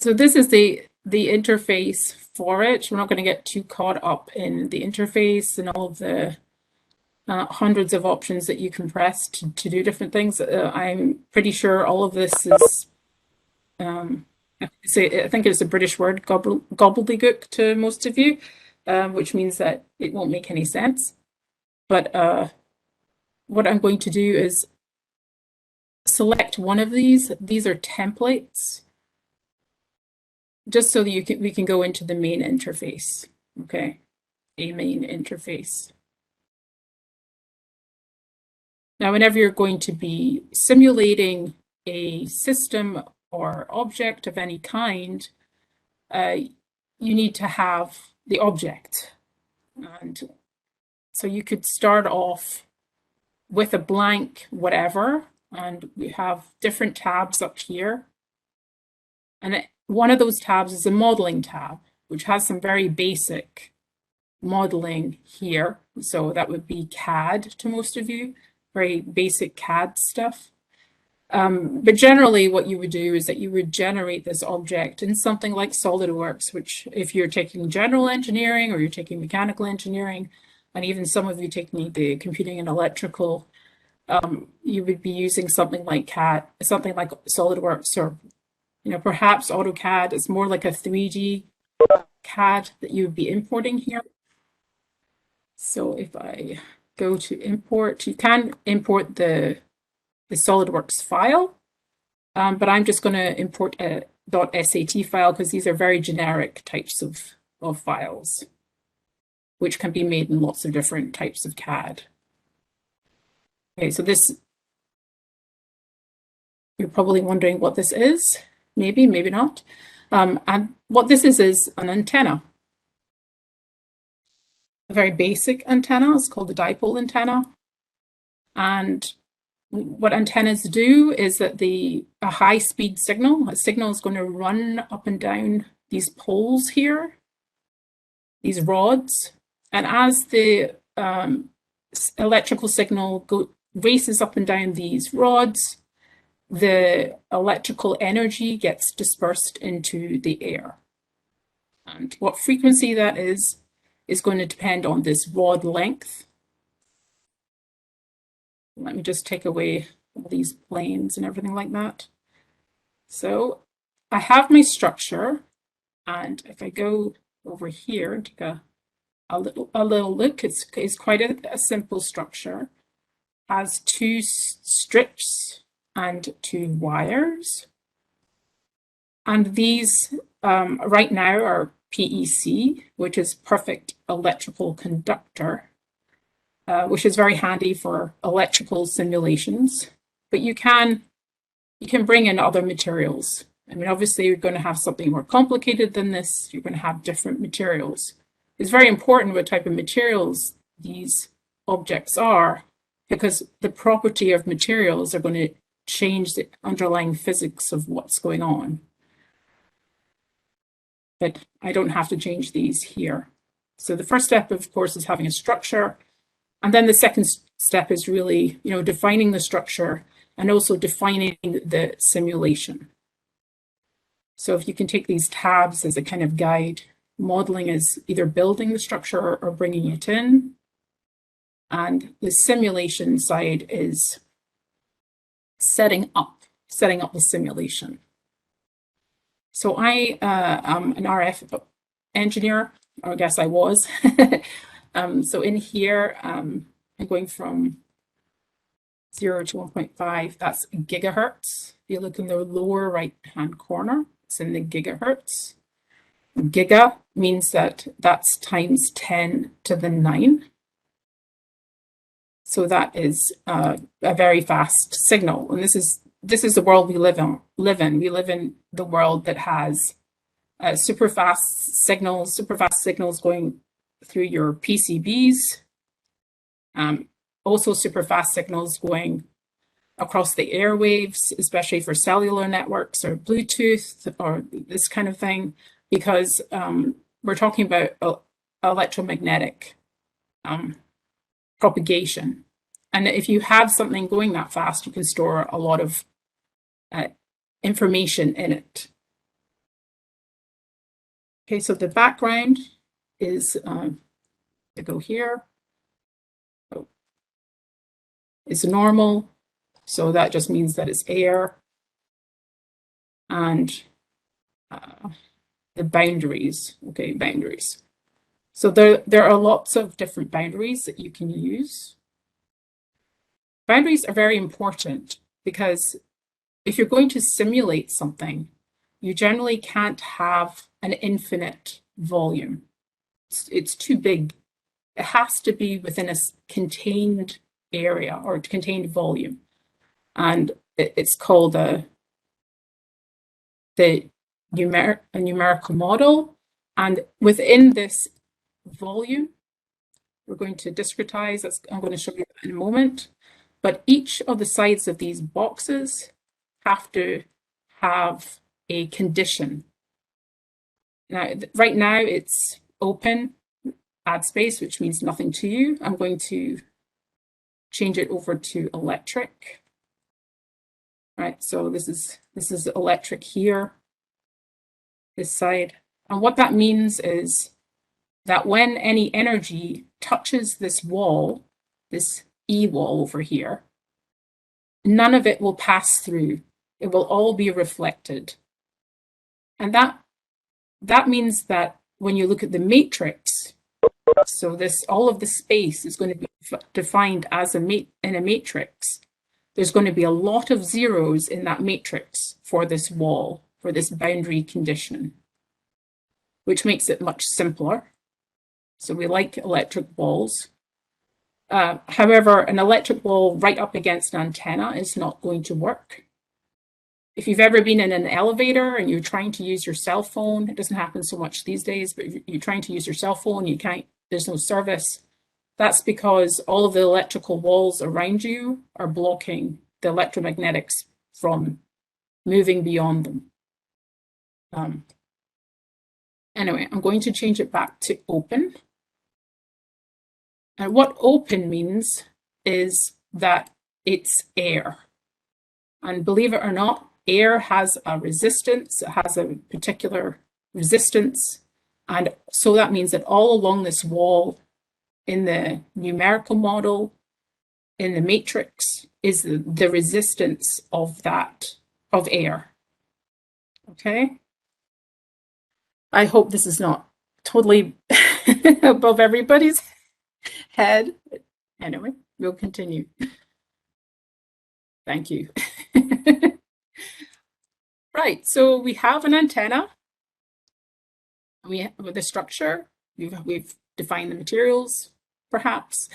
So this is the interface for it. We're not going to get too caught up in the interface and all of the hundreds of options that you can press to do different things. I'm pretty sure all of this is, I think it's a British word, gobbledygook to most of you, which means that it won't make any sense. But what I'm going to do is select one of these. These are templates, just so that we can go into the main interface. Okay, a main interface. Now, whenever you're going to be simulating a system or object of any kind, you need to have the object. And so you could start off with a blank whatever, and we have different tabs up here. And one of those tabs is a modeling tab, which has some very basic modeling here. So that would be CAD to most of you, very basic CAD stuff. But generally what you would do is that you would generate this object in something like SolidWorks, which if you're taking general engineering or you're taking mechanical engineering, and even some of you taking the computing and electrical, you would be using something like CAD, something like SolidWorks, or perhaps AutoCAD is more like a 3D CAD that you would be importing here. So if I go to import, you can import the SolidWorks file, but I'm just going to import a .sat file because these are very generic types of files, which can be made in lots of different types of CAD. Okay, so this, you're probably wondering what this is. Maybe, maybe not. And what this is an antenna. A very basic antenna. It's called a dipole antenna. And what antennas do is that a high-speed signal, a signal is going to run up and down these poles here, these rods. And as the electrical signal races up and down these rods, the electrical energy gets dispersed into the air. And what frequency that is going to depend on this rod length. Let me just take away all these planes and everything like that. So I have my structure, and if I go over here and take a little look, it's quite a simple structure. Has two strips and two wires. And these right now are PEC, which is perfect electrical conductor, which is very handy for electrical simulations. But you can bring in other materials. I mean, obviously, you're going to have something more complicated than this. You're going to have different materials. It's very important what type of materials these objects are, because the property of materials are going to change the underlying physics of what's going on. But I don't have to change these here. So the first step, of course, is having a structure. And then the second step is really, defining the structure and also defining the simulation. So if you can take these tabs as a kind of guide, modeling is either building the structure or bringing it in. And the simulation side is setting up the simulation. So I am an RF engineer, or I guess I was. So in here, I'm going from 0 to 1.5, that's gigahertz. If you look in the lower right-hand corner, it's in the gigahertz. Giga means that that's times 10 to the 9. So that is a very fast signal. And this is the world we live in. We live in the world that has super fast signals going through your PCBs. Also super fast signals going across the airwaves, especially for cellular networks or Bluetooth or this kind of thing, because we're talking about electromagnetic propagation. And if you have something going that fast, you can store a lot of information in it. Okay, so the background is, to go here, it's normal. So that just means that it's air. And the boundaries, okay, boundaries. So there are lots of different boundaries that you can use. Boundaries are very important because if you're going to simulate something, you generally can't have an infinite volume. It's too big. It has to be within a contained area or contained volume. And it's called a numerical model. And within this volume, we're going to discretize. I'm going to show you that in a moment. But each of the sides of these boxes have to have a condition. Now, right now it's open, add space, which means nothing to you. I'm going to change it over to electric. Right, so this is electric here, this side. And what that means is that when any energy touches this wall, this E wall over here, none of it will pass through. It will all be reflected. And that means that when you look at the matrix, so all of the space is going to be defined as in a matrix. There's going to be a lot of zeros in that matrix for this wall, for this boundary condition, which makes it much simpler. So we like electric walls. However, an electric wall right up against an antenna is not going to work. If you've ever been in an elevator and you're trying to use your cell phone, it doesn't happen so much these days, but you're trying to use your cell phone, there's no service. That's because all of the electrical walls around you are blocking the electromagnetics from moving beyond them. Anyway, I'm going to change it back to open. And what open means is that it's air. And believe it or not, air has a resistance, it has a particular resistance. And so that means that all along this wall in the numerical model, in the matrix, is the resistance of air. Okay? I hope this is not totally above everybody's head. Anyway, we'll continue. Thank you. Right, so we have an antenna. With the structure, we've defined the materials, perhaps.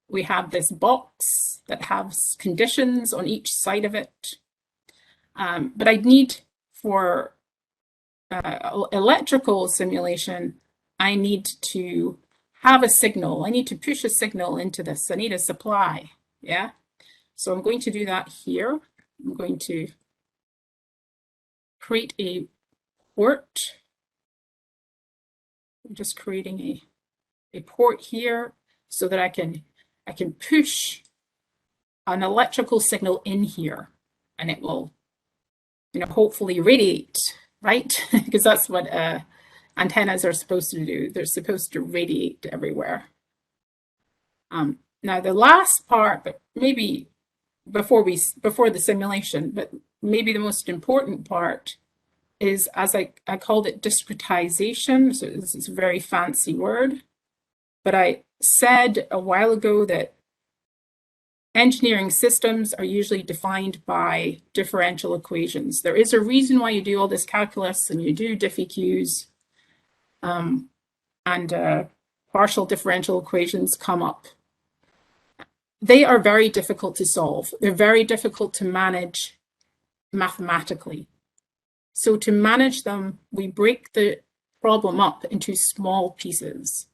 We have this box that has conditions on each side of it. But I need, for electrical simulation, I need to have a signal. I need to push a signal into this. I need a supply, yeah? So I'm going to do that here. I'm going to create a port. I'm just creating a port here so that I can push an electrical signal in here, and it will, hopefully radiate, right? Because that's what antennas are supposed to do. They're supposed to radiate everywhere. Now the last part, but maybe before the simulation, but maybe the most important part is, as I called it, discretization. So this is a very fancy word, but I said a while ago that engineering systems are usually defined by differential equations. There is a reason why you do all this calculus and you do diffeqs, and partial differential equations come up. They are very difficult to solve. They're very difficult to manage mathematically. So to manage them, we break the problem up into small pieces.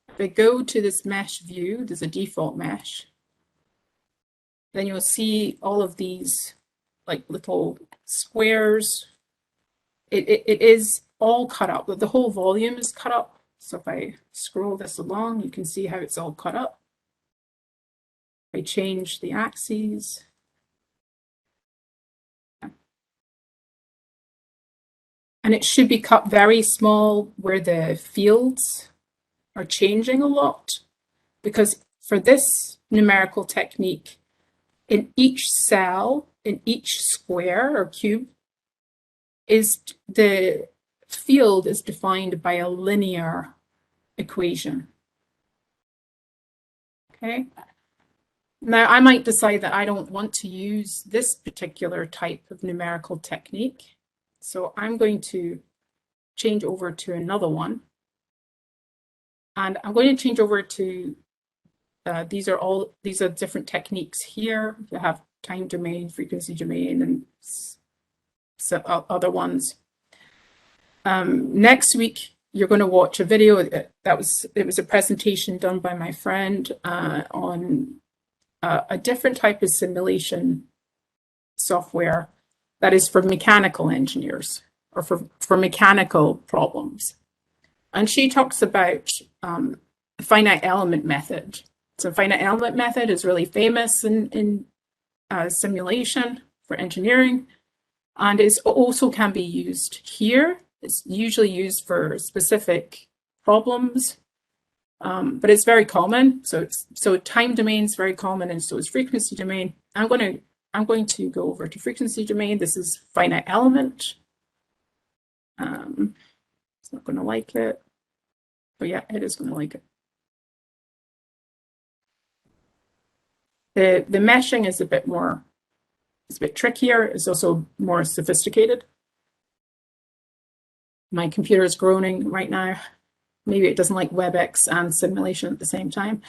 If I go to this mesh view, there's a default mesh, then you'll see all of these like little squares. It is all cut up, but the whole volume is cut up. So if I scroll this along, you can see how it's all cut up. If I change the axes, And it should be cut very small where the fields are changing a lot, because for this numerical technique, in each cell, in each square or cube, is the field is defined by a linear equation. Okay. Now, I might decide that I don't want to use this particular type of numerical technique. So I'm going to change over to another one. And I'm going to change over to, these are different techniques here. You have time domain, frequency domain, and some other ones. Next week, you're going to watch a video it was a presentation done by my friend on a different type of simulation software that is for mechanical engineers or for mechanical problems. And she talks about the finite element method. So finite element method is really famous in simulation for engineering, and it also can be used here. It's usually used for specific problems, but it's very common. So time domain is very common, and so is frequency domain. I'm going to go over to frequency domain. This is finite element. It's not going to like it, but yeah, it is going to like it. The meshing is a bit more, it's a bit trickier. It's also more sophisticated. My computer is groaning right now. Maybe it doesn't like WebEx and simulation at the same time.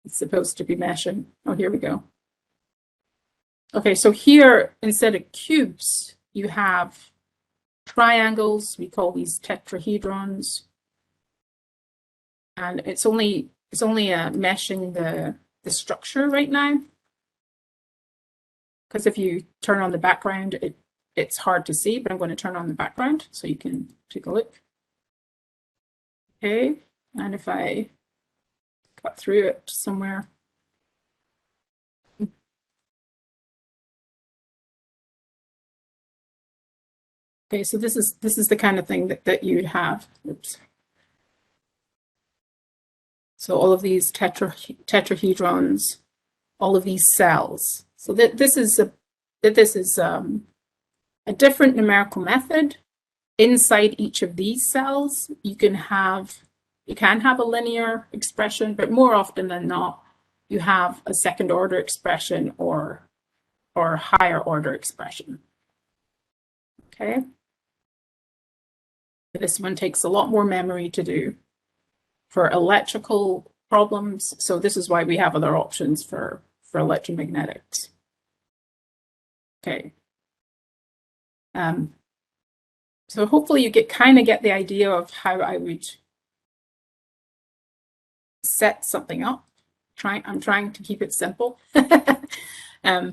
It's supposed to be meshing. Oh, here we go. Okay, so here, instead of cubes, you have triangles. We call these tetrahedrons. And it's only meshing the structure right now. Because if you turn on the background, it's hard to see, but I'm going to turn on the background so you can take a look. Okay, and if I cut through it somewhere. Okay, so this is the kind of thing that you'd have. Oops. So all of these tetrahedrons, all of these cells. So this is a different numerical method. Inside each of these cells, you can have a linear expression, but more often than not, you have a second order expression or higher order expression. Okay. This one takes a lot more memory to do for electrical problems. So this is why we have other options for electromagnetics. Okay. So hopefully you kind of get the idea of how I would set something up. I'm trying to keep it simple. So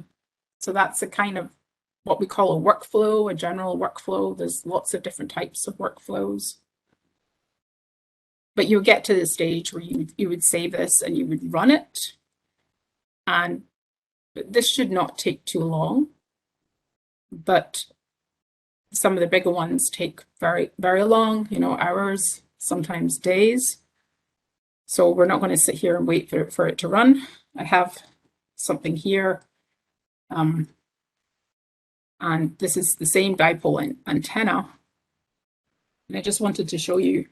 that's a kind of what we call a workflow, a general workflow. There's lots of different types of workflows. But you'll get to the stage where you would save this and you would run it. And this should not take too long. But some of the bigger ones take very, very long, hours, sometimes days. So we're not going to sit here and wait for it to run. I have something here. And this is the same dipole antenna. And I just wanted to show you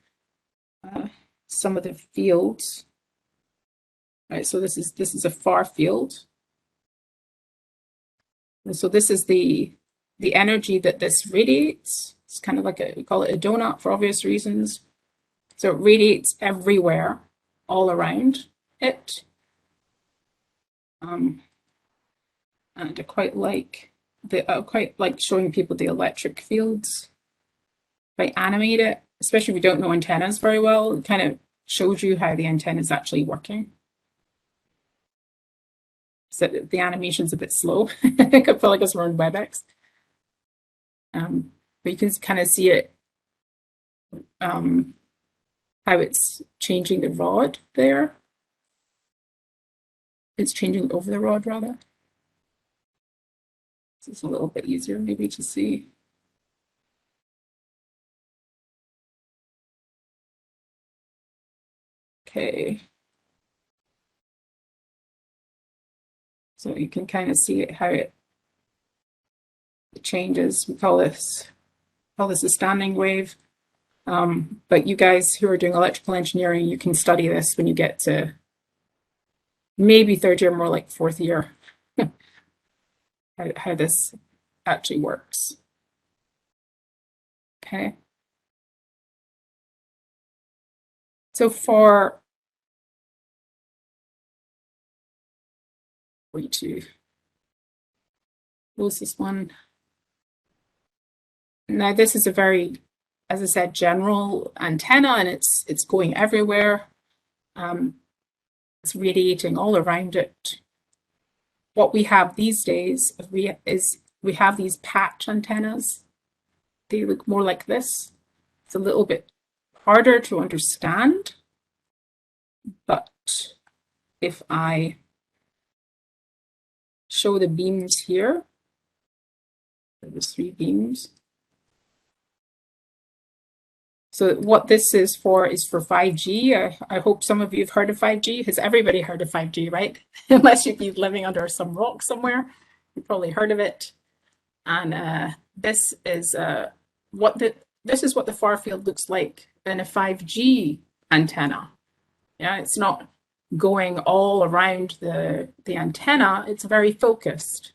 some of the fields. Right, so this is a far field. And so this is the energy that this radiates. It's kind of like we call it a donut for obvious reasons. So it radiates everywhere, all around it. And I quite like showing people the electric fields. If I animate it, especially if you don't know antennas very well, it kind of shows you how the antenna is actually working. So the animation's a bit slow. I could feel like it's running WebEx. But you can kind of see it, how it's changing the rod there. It's changing over the rod, rather. It's a little bit easier maybe to see. Okay. So you can kind of see how it changes. We call this a standing wave. But you guys who are doing electrical engineering, you can study this when you get to maybe third year, more like fourth year, how this actually works. Okay. So for wait to close this one. Now this is a very, as I said, general antenna, and it's going everywhere. It's radiating all around it. What we have these days is we have these patch antennas. They look more like this. It's a little bit harder to understand, but if I show the beams here, there's 3 beams. So what this is for 5G. I hope some of you have heard of 5G. Has everybody heard of 5G, right? Unless you've been living under some rock somewhere, you've probably heard of it. And this is what the far field looks like in a 5G antenna. Yeah, it's not going all around the antenna. It's very focused.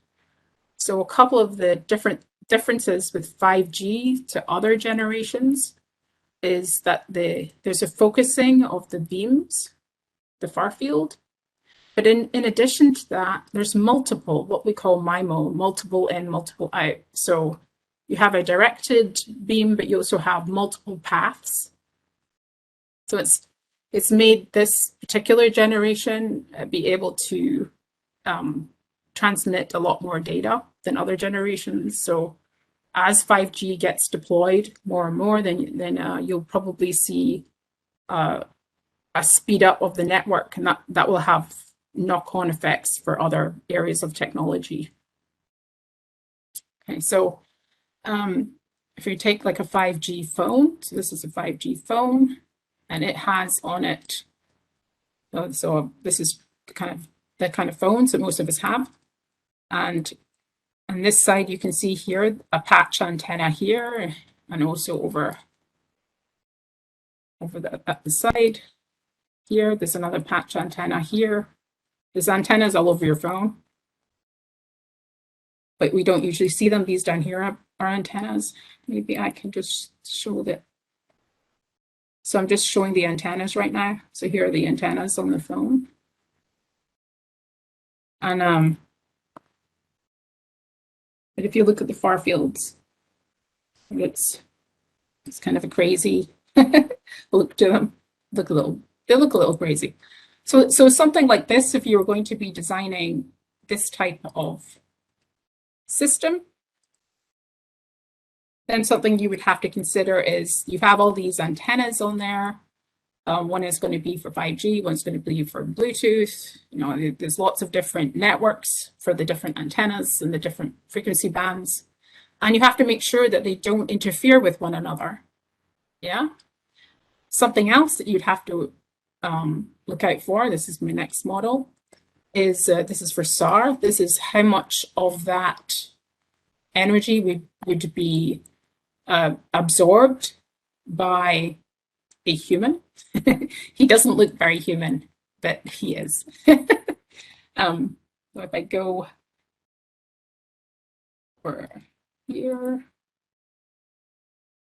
So a couple of the differences with 5G to other generations is that there's a focusing of the beams, the far field. But in addition to that, there's multiple, what we call MIMO, multiple in, multiple out. So you have a directed beam, but you also have multiple paths. So it's made this particular generation be able to transmit a lot more data than other generations. So as 5G gets deployed more and more, then you'll probably see a speed up of the network, and that will have knock-on effects for other areas of technology. Okay, so if you take like a 5G phone, so this is a 5G phone, and it has on it, so this is the kind of phones that most of us have, and on this side, you can see here a patch antenna here, and also over at the side here, there's another patch antenna here. There's antennas all over your phone, but we don't usually see them. These down here are antennas. Maybe I can just show that. So I'm just showing the antennas right now. So here are the antennas on the phone. And but if you look at the far fields, it's kind of a crazy look to them. They look a little crazy. So something like this, if you were going to be designing this type of system, then something you would have to consider is you have all these antennas on there. One is going to be for 5G, one's going to be for Bluetooth. You know, there's lots of different networks for the different antennas and the different frequency bands. And you have to make sure that they don't interfere with one another. Yeah. Something else that you'd have to look out for, this is my next model, is this is for SAR. This is how much of that energy would be absorbed by a human. He doesn't look very human, but he is. So if I go for here,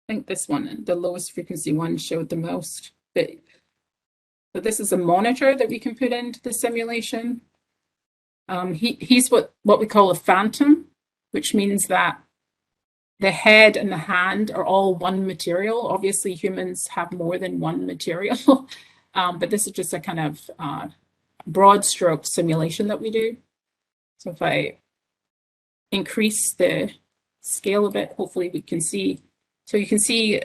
I think this one, the lowest frequency one, showed the most. But this is a monitor that we can put into the simulation. He's what we call a phantom, which means that the head and the hand are all one material. Obviously, humans have more than one material, but this is just a kind of broad stroke simulation that we do. So if I increase the scale a bit, hopefully we can see. So you can see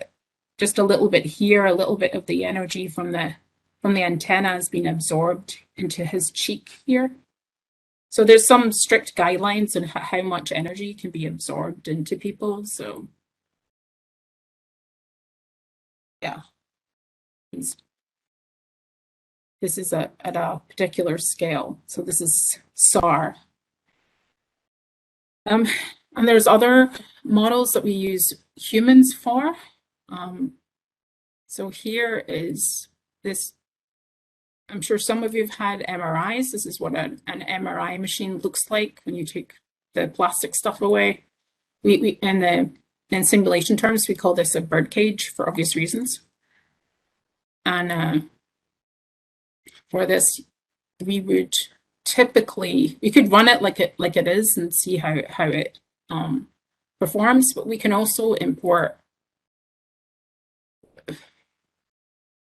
just a little bit here, a little bit of the energy from the antenna has been absorbed into his cheek here. So there's some strict guidelines on how much energy can be absorbed into people. So yeah, this is at a particular scale. So this is SAR. And there's other models that we use humans for. So here is this. I'm sure some of you have had MRIs. This is what an MRI machine looks like when you take the plastic stuff away. In simulation terms, we call this a birdcage for obvious reasons. And for this, we would typically, we could run it like it is and see how it performs, but we can also import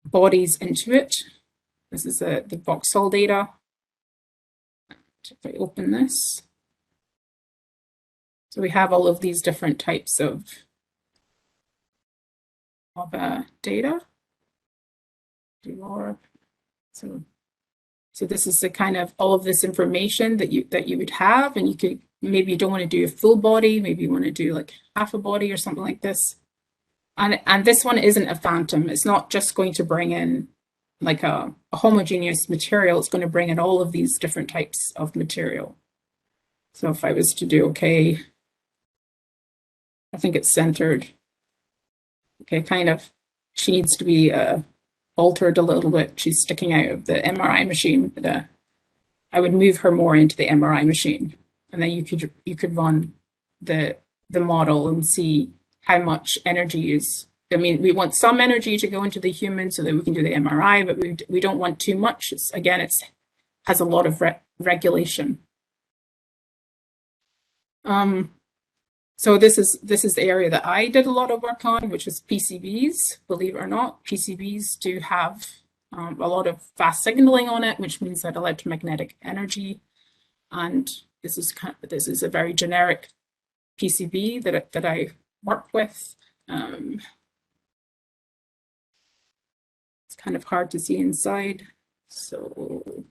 bodies into it. This is the voxel data. If I open this, so we have all of these different types of data. So this is the kind of all of this information that you would have, and you could, maybe you don't want to do a full body, maybe you want to do like half a body or something like this. And this one isn't a phantom. It's not just going to bring in like a homogeneous material. It's going to bring in all of these different types of material. So if I was to do, okay, I think it's centered. Okay, kind of, she needs to be altered a little bit. She's sticking out of the MRI machine. But, I would move her more into the MRI machine, and then you could run the model and see how much energy is. I mean, we want some energy to go into the human so that we can do the MRI, but we don't want too much. Again, it has a lot of regulation. So this is the area that I did a lot of work on, which is PCBs. Believe it or not, PCBs do have a lot of fast signaling on it, which means that electromagnetic energy. And this is a very generic PCB that I work with. It's kind of hard to see inside. So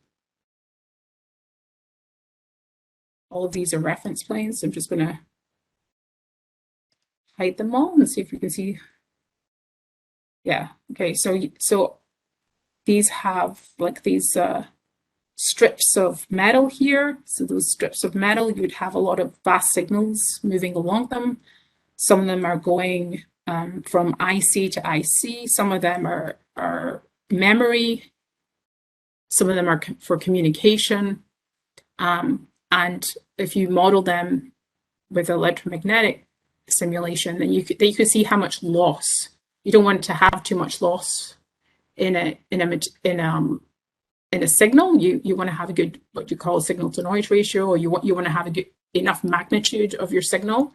all of these are reference planes. So I'm just going to hide them all and see if you can see. Yeah, okay, so these have like these strips of metal here. So those strips of metal, you would have a lot of fast signals moving along them. Some of them are going from IC to IC. Some of them are memory. Some of them are for communication. And if you model them with electromagnetic simulation, then you could see how much loss. You don't want to have too much loss in a signal. You want to have a good, what you call a signal to noise ratio, or you want to have a good enough magnitude of your signal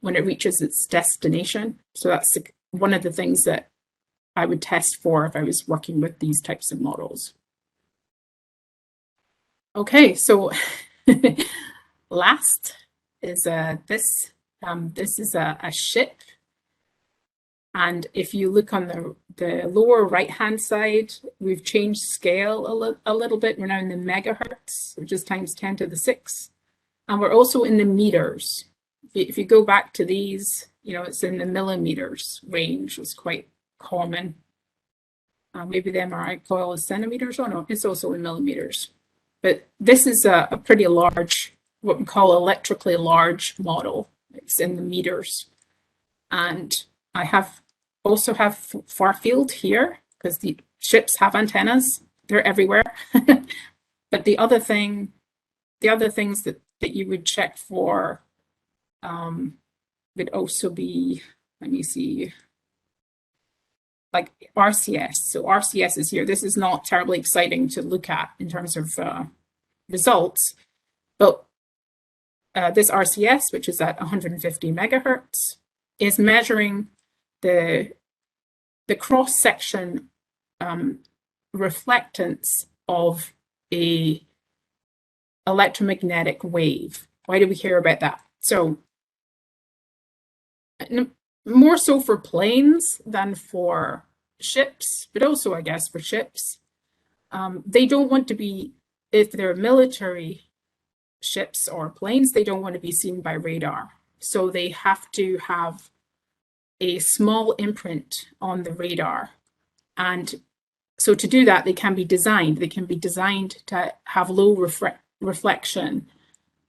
when it reaches its destination. So that's one of the things that I would test for if I was working with these types of models. Okay, so last is this. This is a ship. And if you look on the lower right-hand side, we've changed scale a little bit. We're now in the megahertz, which is times 10 to the 6. And we're also in the meters. If you go back to these, it's in the millimeters range. It's quite common. Maybe the MRI coil is centimeters. Oh no, it's also in millimeters. But this is a pretty large, what we call electrically large model. It's in the meters. And I also have far field here because the ships have antennas. They're everywhere. But the other things that you would check for would also be, let me see, like RCS. So RCS is here. This is not terribly exciting to look at in terms of results, but this RCS, which is at 150 megahertz, is measuring the cross-section reflectance of a electromagnetic wave. Why do we care about that? So more so for planes than for ships, but also I guess for ships. They don't want to be, if they're military, ships or planes, they don't want to be seen by radar. So they have to have a small imprint on the radar. And so to do that, they can be designed. They can be designed to have low reflection,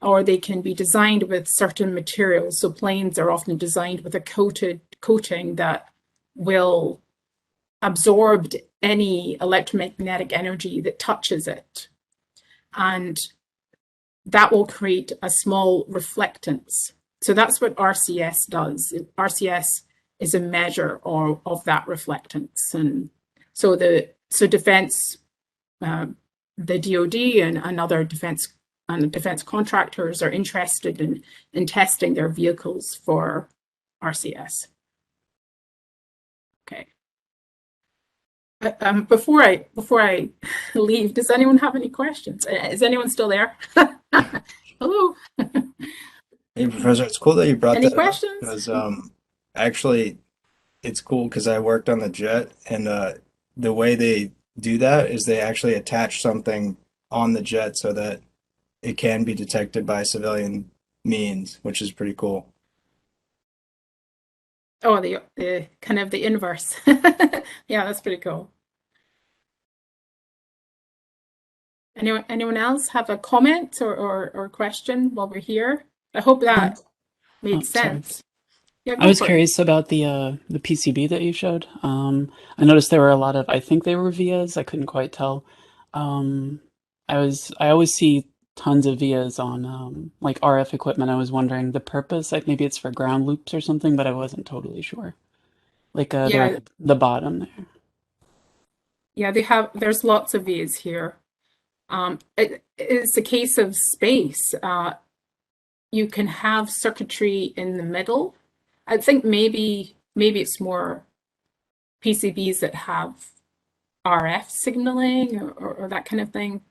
or they can be designed with certain materials. So planes are often designed with a coating that will absorb any electromagnetic energy that touches it. And that will create a small reflectance. So that's what RCS does. RCS is a measure of that reflectance. And so defense, the DoD and other defense contractors are interested in testing their vehicles for RCS. Okay. Before I leave, does anyone have any questions? Is anyone still there? Hello. Hey, Professor, it's cool that you brought Any that up questions? because actually it's cool because I worked on the jet and the way they do that is they actually attach something on the jet so that it can be detected by civilian means, which is pretty cool. Oh, the kind of the inverse. Yeah, that's pretty cool. Anyone else have a comment or question while we're here? I hope Um, that made oh, sorry. sense. Yeah, I go was for it. curious about the PCB that you showed. I noticed there were a lot of, I think they were vias. I couldn't quite tell. Um, I always see tons of vias on like RF equipment. I was wondering the purpose. Like maybe it's for ground loops or something, but I wasn't totally sure. Like they're Yeah, at the bottom there. yeah, there's lots of V's here. It's a case of space. You can have circuitry in the middle. I think maybe it's more PCBs that have RF signaling or that kind of thing.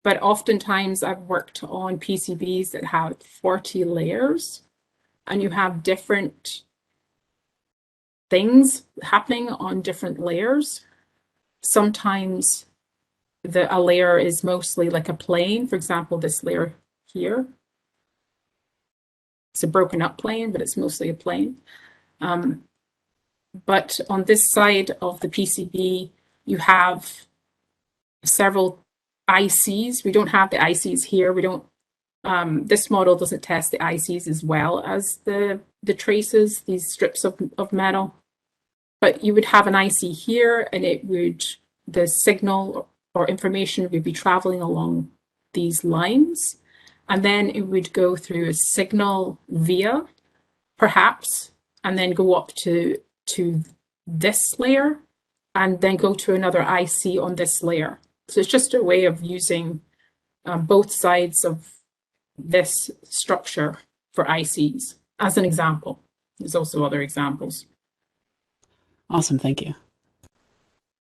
But oftentimes I've worked on PCBs that have 40 layers, and you have different things happening on different layers. Sometimes a layer is mostly like a plane. For example, this layer here. It's a broken up plane, but it's mostly a plane. But on this side of the PCB, you have several ICs. We don't have the ICs here. We don't. This model doesn't test the ICs as well as the traces, these strips of metal. But you would have an IC here, and the signal or information would be traveling along these lines, and then it would go through a signal via, perhaps, and then go up to this layer, and then go to another IC on this layer. So it's just a way of using both sides of this structure for ICs as an example. There's also other examples. Awesome, thank you.